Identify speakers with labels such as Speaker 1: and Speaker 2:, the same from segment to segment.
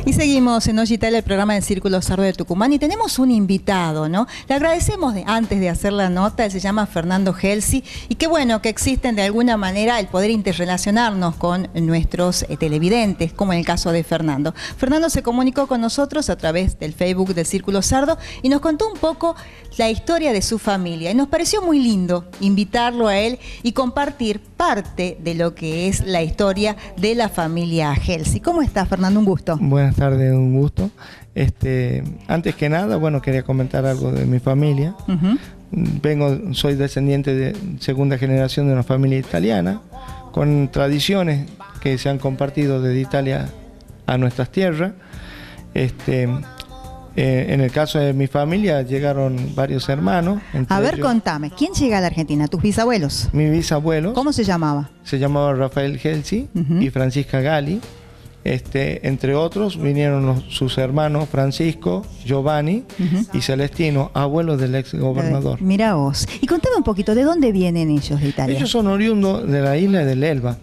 Speaker 1: Y seguimos en Hoy Italia, el programa del Círculo Sardo de Tucumán, y tenemos un invitado, ¿no? Le agradecemos antes de hacer la nota. Él se llama Fernando Gelsi, y qué bueno que existen de alguna manera el poder interrelacionarnos con nuestros televidentes, como en el caso de Fernando. Fernando se comunicó con nosotros a través del Facebook del Círculo Sardo y nos contó un poco la historia de su familia. Y nos pareció muy lindo invitarlo a él y compartir parte de lo que es la historia de la familia Gelsi. ¿Cómo estás, Fernando? Un gusto.
Speaker 2: Buenas tardes, un gusto. Antes que nada, bueno, quería comentar algo de mi familia. Soy descendiente de segunda generación de una familia italiana, con tradiciones que se han compartido desde Italia a nuestras tierras. En el caso de mi familia llegaron varios hermanos.
Speaker 1: A ver, contame, ¿quién llega a la Argentina? ¿Tus bisabuelos?
Speaker 2: Mi bisabuelo.
Speaker 1: ¿Cómo se llamaba?
Speaker 2: Se llamaba Rafael Gelsi y Francisca Gali. Entre otros vinieron sus hermanos Francisco, Giovanni y Celestino, abuelos del ex gobernador.
Speaker 1: Mira vos. Y contame un poquito, ¿de dónde vienen ellos de Italia?
Speaker 2: Ellos son oriundos de la isla del Elba,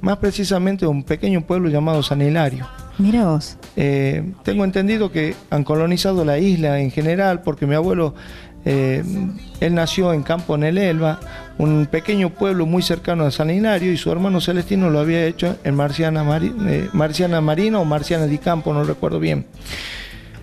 Speaker 2: más precisamente de un pequeño pueblo llamado San Hilario.
Speaker 1: Mira vos.
Speaker 2: Tengo entendido que han colonizado la isla en general porque mi abuelo, él nació en Campo en el Elba, un pequeño pueblo muy cercano a San Hilario, y su hermano Celestino lo había hecho en Marciana Marina o Marciana di Campo, no recuerdo bien.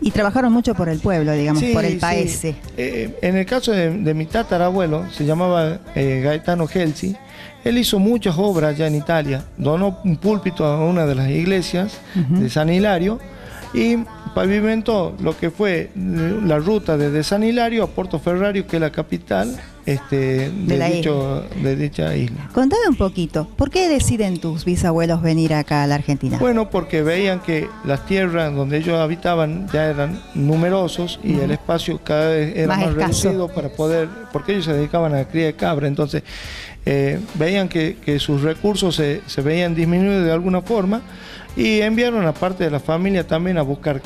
Speaker 1: Y trabajaron mucho por el pueblo, digamos, sí, por el paese.
Speaker 2: Sí. En el caso de mi tatarabuelo, se llamaba Gaetano Gelsi. Él hizo muchas obras ya en Italia, donó un púlpito a una de las iglesias de San Hilario y pavimentó lo que fue la ruta desde San Hilario a Portoferrario, que es la capital de dicha isla.
Speaker 1: Contame un poquito, ¿por qué deciden tus bisabuelos venir acá a la Argentina?
Speaker 2: Bueno, porque veían que las tierras donde ellos habitaban ya eran numerosos y el espacio cada vez era más reducido para poder, porque ellos se dedicaban a la cría de cabra, entonces veían que sus recursos se veían disminuidos de alguna forma, y enviaron a parte de la familia también a buscar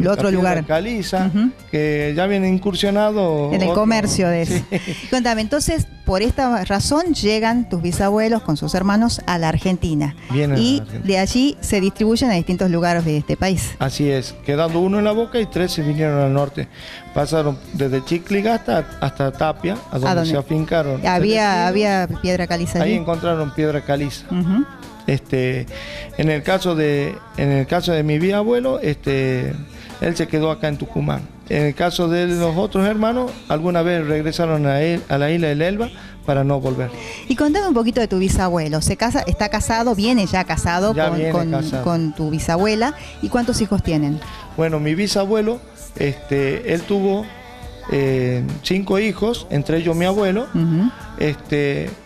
Speaker 1: otro lugar
Speaker 2: caliza, que ya habían incursionado
Speaker 1: en el comercio de eso. Sí. Cuéntame, entonces, por esta razón llegan tus bisabuelos con sus hermanos a la Argentina. Y de allí se distribuyen a distintos lugares de este país.
Speaker 2: Así es, quedando uno en La Boca y 3 se vinieron al norte. Pasaron desde Chicligasta hasta Tapia, a donde se afincaron.
Speaker 1: Había piedra caliza allí.
Speaker 2: Ahí encontraron piedra caliza. En el caso de mi bisabuelo, él se quedó acá en Tucumán. En el caso de los otros hermanos, alguna vez regresaron a la isla del Elba para no volver.
Speaker 1: Y contame un poquito de tu bisabuelo. Está casado, viene ya casado con tu bisabuela. ¿Y cuántos hijos tienen?
Speaker 2: Bueno, mi bisabuelo, él tuvo 5 hijos, entre ellos mi abuelo,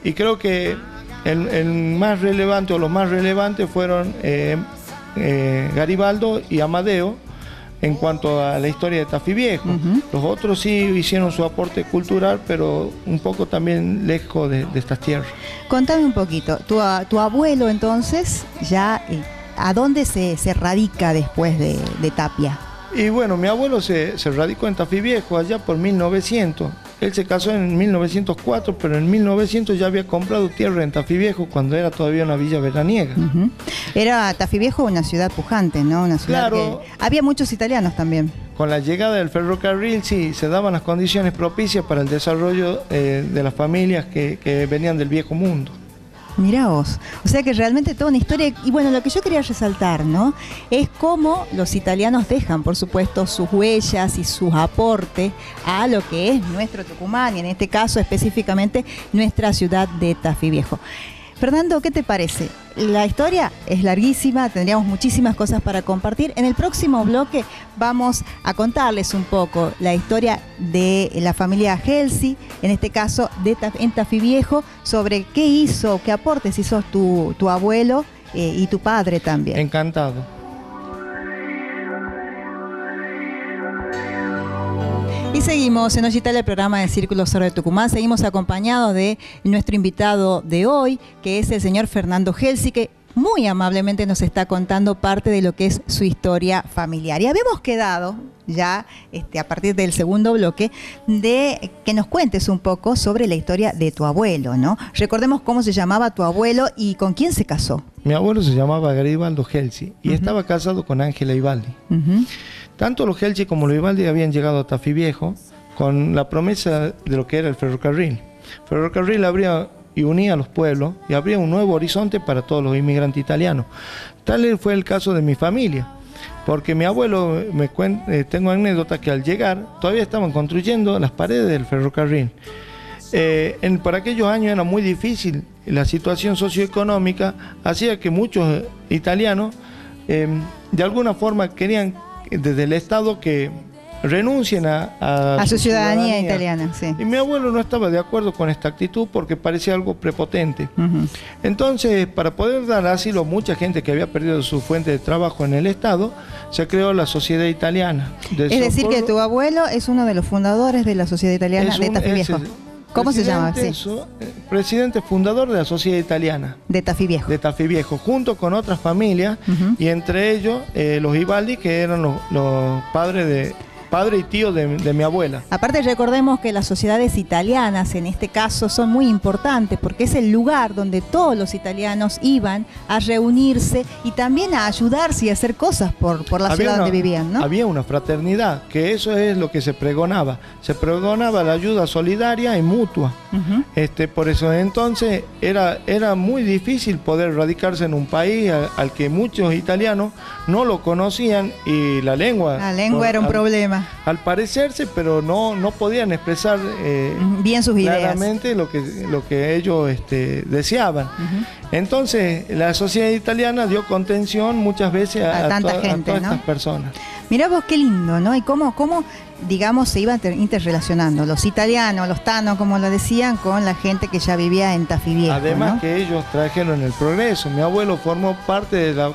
Speaker 2: y creo que el más relevante o los más relevantes fueron Garibaldo y Amadeo en cuanto a la historia de Tafí Viejo. Los otros sí hicieron su aporte cultural, pero un poco también lejos de estas tierras.
Speaker 1: Contame un poquito, tu abuelo entonces ya ¿a dónde se radica después de Tapia?
Speaker 2: Y bueno, mi abuelo se radicó en Tafí Viejo allá por 1900. Él se casó en 1904, pero en 1900 ya había comprado tierra en Tafí Viejo cuando era todavía una villa veraniega.
Speaker 1: Era Tafí Viejo una ciudad pujante, ¿no? Una ciudad que había muchos italianos también.
Speaker 2: Con la llegada del ferrocarril sí se daban las condiciones propicias para el desarrollo de las familias que venían del viejo mundo.
Speaker 1: Mirá vos, o sea que realmente toda una historia. Y bueno, lo que yo quería resaltar, ¿no?, es cómo los italianos dejan, por supuesto, sus huellas y sus aportes a lo que es nuestro Tucumán, y en este caso específicamente nuestra ciudad de Tafí Viejo. Fernando, ¿qué te parece? La historia es larguísima, tendríamos muchísimas cosas para compartir. En el próximo bloque vamos a contarles un poco la historia de la familia Gelsi, en este caso en Tafí Viejo, sobre qué hizo, qué aportes hizo tu abuelo y tu padre también.
Speaker 2: Encantado.
Speaker 1: Y seguimos en Hoy Italia, el programa del Círculo Sardo de Tucumán. Seguimos acompañados de nuestro invitado de hoy, que es el señor Fernando Gelsi, que muy amablemente nos está contando parte de lo que es su historia familiar. Y habíamos quedado ya a partir del segundo bloque de que nos cuentes un poco sobre la historia de tu abuelo, ¿no? Recordemos cómo se llamaba tu abuelo y con quién se casó.
Speaker 2: Mi abuelo se llamaba Garibaldo Gelsi y estaba casado con Ángela Ibaldi. Tanto los Gelsi como los Ibaldi habían llegado a Tafí Viejo con la promesa de lo que era el ferrocarril. El ferrocarril abría y unía a los pueblos y abría un nuevo horizonte para todos los inmigrantes italianos. Tal fue el caso de mi familia, porque mi abuelo, tengo anécdota que al llegar todavía estaban construyendo las paredes del ferrocarril. Para aquellos años era muy difícil, la situación socioeconómica hacía que muchos italianos de alguna forma querían desde el Estado que renuncien a
Speaker 1: su ciudadanía italiana. Sí.
Speaker 2: Y mi abuelo no estaba de acuerdo con esta actitud porque parecía algo prepotente. Entonces, para poder dar asilo a mucha gente que había perdido su fuente de trabajo en el Estado, se creó la Sociedad Italiana.
Speaker 1: Es decir, que tu abuelo es uno de los fundadores de la Sociedad Italiana de Tafí Viejo. ¿Cómo se llama? Sí.
Speaker 2: Presidente fundador de la Sociedad Italiana.
Speaker 1: De Tafí Viejo.
Speaker 2: De Tafí Viejo, junto con otras familias, y entre ellos los Ibaldi, que eran los padre y tío de mi abuela.
Speaker 1: Aparte, recordemos que las sociedades italianas en este caso son muy importantes porque es el lugar donde todos los italianos iban a reunirse y también a ayudarse y a hacer cosas por la ciudad donde vivían, ¿no?
Speaker 2: Había una fraternidad, que eso es lo que se pregonaba. Se pregonaba la ayuda solidaria y mutua. Por eso entonces era muy difícil poder radicarse en un país al que muchos italianos no lo conocían y la lengua...
Speaker 1: La lengua era un problema.
Speaker 2: Al parecerse, pero no podían expresar
Speaker 1: bien sus ideas,
Speaker 2: claramente lo que ellos deseaban. Entonces, la sociedad italiana dio contención muchas veces a todas estas personas.
Speaker 1: Mirá vos qué lindo, ¿no? Y cómo digamos, se iban interrelacionando los italianos, los tanos, como lo decían, con la gente que ya vivía en Tafí Viejo.
Speaker 2: Además,
Speaker 1: ¿no?
Speaker 2: que ellos trajeron el progreso. Mi abuelo formó parte de la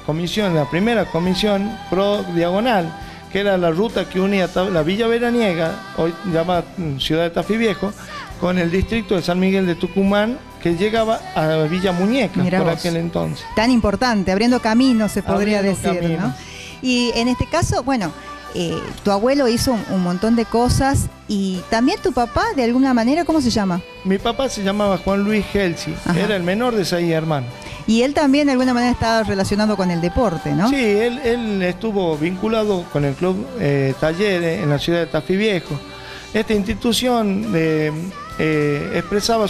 Speaker 2: primera comisión pro diagonal, que era la ruta que unía la Villa Veraniega, hoy llamada Ciudad de Tafí Viejo, con el distrito de San Miguel de Tucumán, que llegaba a Villa Muñeca. Mirá por vos, aquel entonces.
Speaker 1: Tan importante, abriendo caminos, se podría decir, ¿no? Y en este caso, bueno, tu abuelo hizo un montón de cosas y también tu papá, de alguna manera, ¿cómo se llama?
Speaker 2: Mi papá se llamaba Juan Luis Gelsi, era el menor de 6 hermanos.
Speaker 1: Y él también de alguna manera estaba relacionado con el deporte, ¿no?
Speaker 2: Sí, él estuvo vinculado con el club Talleres en la ciudad de Tafí Viejo. Esta institución expresaba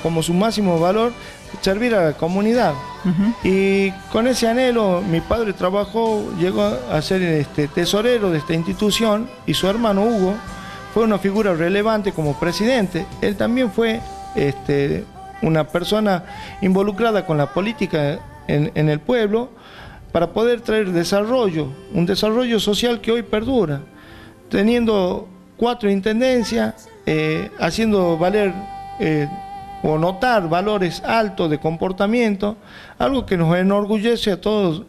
Speaker 2: como su máximo valor servir a la comunidad. Y con ese anhelo mi padre llegó a ser tesorero de esta institución, y su hermano Hugo fue una figura relevante como presidente. Él también fue una persona involucrada con la política en el pueblo para poder traer un desarrollo social que hoy perdura, teniendo 4 intendencias, haciendo valer o notar valores altos de comportamiento, algo que nos enorgullece a todos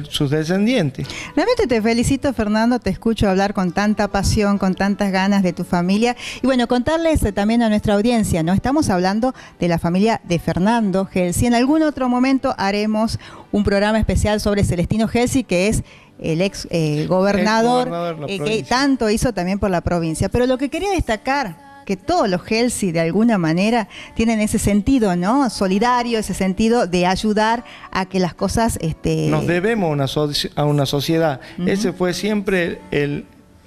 Speaker 2: sus descendientes.
Speaker 1: Realmente te felicito, Fernando, te escucho hablar con tanta pasión, con tantas ganas de tu familia. Y bueno, contarles también a nuestra audiencia, ¿no? Estamos hablando de la familia de Fernando Gelsi. En algún otro momento haremos un programa especial sobre Celestino Gelsi, que es el ex gobernador que tanto hizo también por la provincia. Pero lo que quería destacar, que todos los Gelsi de alguna manera tienen ese sentido, ¿no? Solidario, ese sentido de ayudar a que las cosas...
Speaker 2: Nos debemos a una sociedad. Ese fue siempre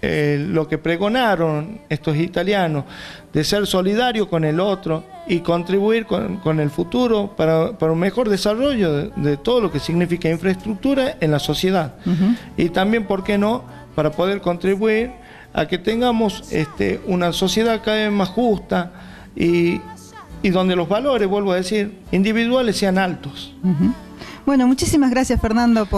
Speaker 2: lo que pregonaron estos italianos, de ser solidario con el otro y contribuir con el futuro para un mejor desarrollo de todo lo que significa infraestructura en la sociedad. Y también, ¿por qué no?, para poder contribuir a que tengamos una sociedad cada vez más justa y donde los valores, vuelvo a decir, individuales sean altos.
Speaker 1: Bueno, muchísimas gracias, Fernando,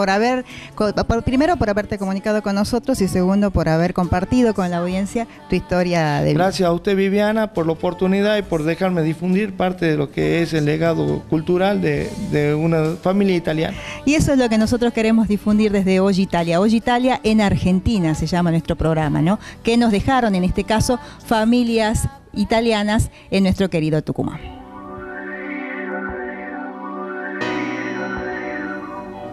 Speaker 1: primero por haberte comunicado con nosotros y segundo por haber compartido con la audiencia tu historia de vida.
Speaker 2: Gracias a usted, Viviana, por la oportunidad y por dejarme difundir parte de lo que es el legado cultural de una familia italiana.
Speaker 1: Y eso es lo que nosotros queremos difundir desde Hoy Italia. Hoy Italia en Argentina se llama nuestro programa, ¿no? Que nos dejaron, en este caso, familias italianas en nuestro querido Tucumán.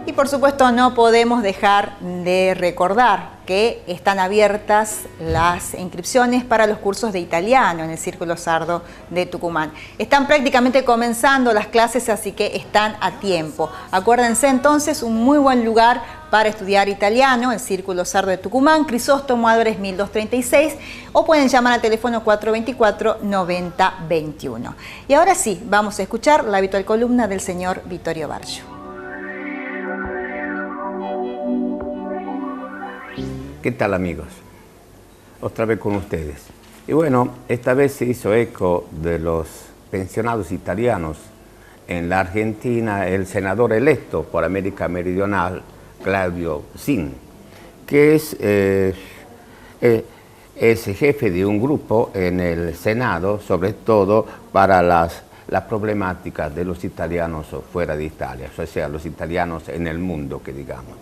Speaker 1: Y por supuesto no podemos dejar de recordar que están abiertas las inscripciones para los cursos de italiano en el Círculo Sardo de Tucumán. Están prácticamente comenzando las clases, así que están a tiempo. Acuérdense entonces, un muy buen lugar para estudiar italiano, el Círculo Sardo de Tucumán, Crisóstomo Álvarez 1236, o pueden llamar al teléfono 424-9021. Y ahora sí, vamos a escuchar la habitual columna del señor Vittorio Bargio.
Speaker 3: ¿Qué tal, amigos? Otra vez con ustedes. Y bueno, esta vez se hizo eco de los pensionados italianos en la Argentina el senador electo por América Meridional, Claudio Zin, que es jefe de un grupo en el Senado, sobre todo para las problemáticas de los italianos fuera de Italia, o sea, los italianos en el mundo, que digamos.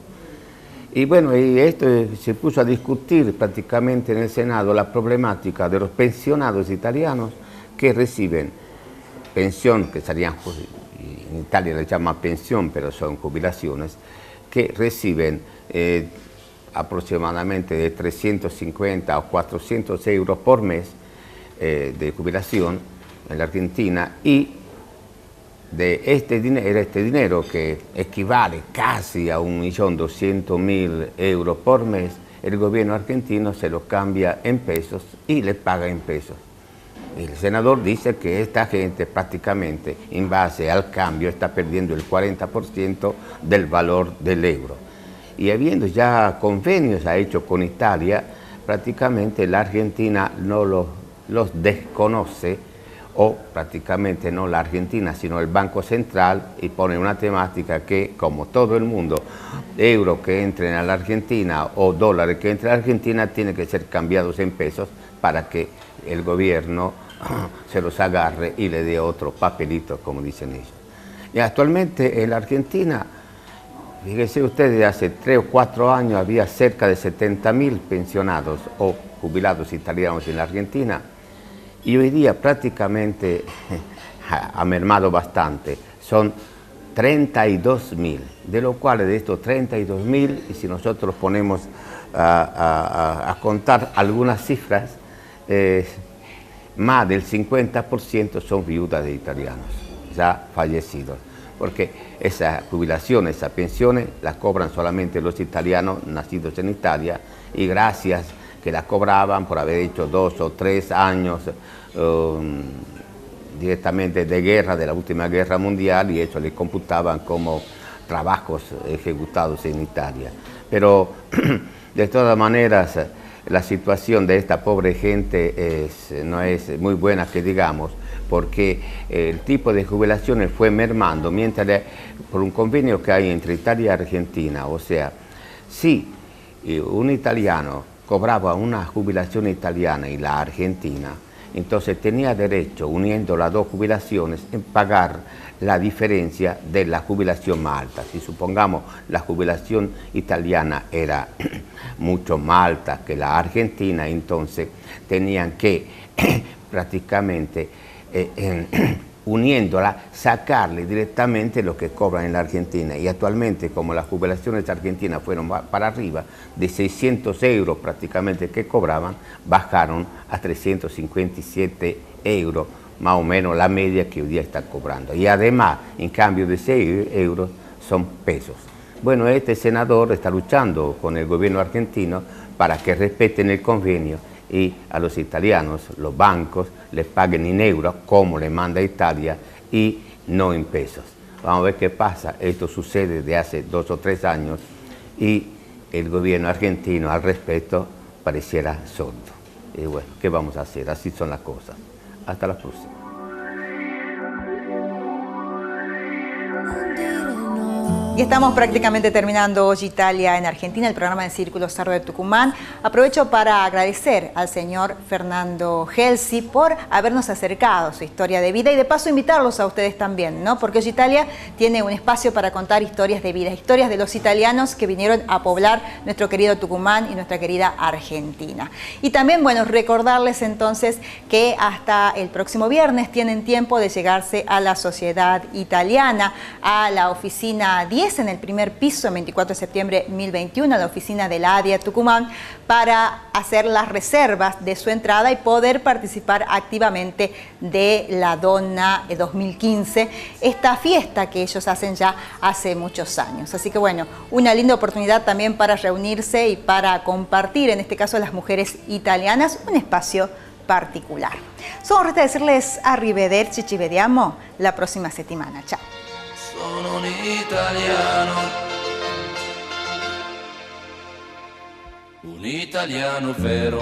Speaker 3: Y bueno, y esto se puso a discutir prácticamente en el Senado la problemática de los pensionados italianos que reciben pensión, que serían, en Italia le llaman pensión, pero son jubilaciones, que reciben aproximadamente de 350 o 400 euros por mes de jubilación en la Argentina, y de este dinero que equivale casi a 1.200.000 euros por mes, el gobierno argentino se lo cambia en pesos y le paga en pesos. El senador dice que esta gente prácticamente, en base al cambio, está perdiendo el 40% del valor del euro. Y habiendo ya convenios ha hecho con Italia, prácticamente la Argentina no los desconoce, o prácticamente no la Argentina, sino el Banco Central, y pone una temática que, como todo el mundo, euros que entren a la Argentina o dólares que entren a la Argentina tienen que ser cambiados en pesos para que el gobierno se los agarre y le dé otro papelito, como dicen ellos. Y actualmente en la Argentina, fíjense ustedes, hace 3 o 4 años había cerca de 70.000 pensionados o jubilados italianos en la Argentina, y hoy día prácticamente ha mermado bastante, son 32.000, de lo cual de estos 32.000, y si nosotros ponemos a contar algunas cifras, más del 50% son viudas de italianos ya fallecidos, porque esa jubilación, esa pensión, la cobran solamente los italianos nacidos en Italia, y gracias que la cobraban por haber hecho 2 o 3 años directamente de guerra, de la última guerra mundial, y eso le computaban como trabajos ejecutados en Italia. Pero de todas maneras, la situación de esta pobre gente no es muy buena, que digamos, porque el tipo de jubilaciones fue mermando, mientras por un convenio que hay entre Italia y Argentina, o sea, si un italiano cobraba una jubilación italiana y la argentina, entonces tenía derecho, uniendo las dos jubilaciones, en pagar la diferencia de la jubilación más alta. Si supongamos la jubilación italiana era mucho más alta que la argentina, entonces tenían que prácticamente uniéndola, sacarle directamente lo que cobran en la Argentina. Y actualmente, como las jubilaciones argentinas fueron para arriba, de 600 euros prácticamente que cobraban, bajaron a 357 euros, más o menos la media que hoy día están cobrando. Y además, en cambio de 6 euros, son pesos. Bueno, este senador está luchando con el gobierno argentino para que respeten el convenio y a los italianos, los bancos, les paguen en euros, como le manda Italia, y no en pesos. Vamos a ver qué pasa. Esto sucede desde hace 2 o 3 años y el gobierno argentino al respecto pareciera sordo. Y bueno, ¿qué vamos a hacer? Así son las cosas. Hasta la próxima.
Speaker 1: Y estamos prácticamente terminando Hoy Italia en Argentina, el programa del Círculo Sardo de Tucumán. Aprovecho para agradecer al señor Fernando Gelsi por habernos acercado su historia de vida y de paso invitarlos a ustedes también, ¿no? Porque Hoy Italia tiene un espacio para contar historias de vida, historias de los italianos que vinieron a poblar nuestro querido Tucumán y nuestra querida Argentina. Y también, bueno, recordarles entonces que hasta el próximo viernes tienen tiempo de llegarse a la Sociedad Italiana, a la oficina 10, es en el primer piso, 24 de septiembre 2021, la oficina del ADIA Tucumán, para hacer las reservas de su entrada y poder participar activamente de la Donna 2015, esta fiesta que ellos hacen ya hace muchos años. Así que bueno, una linda oportunidad también para reunirse y para compartir, en este caso las mujeres italianas, un espacio particular. Solo resta decirles arrivederci, ci vediamo la prossima settimana. Ciao.
Speaker 4: Sono un italiano vero.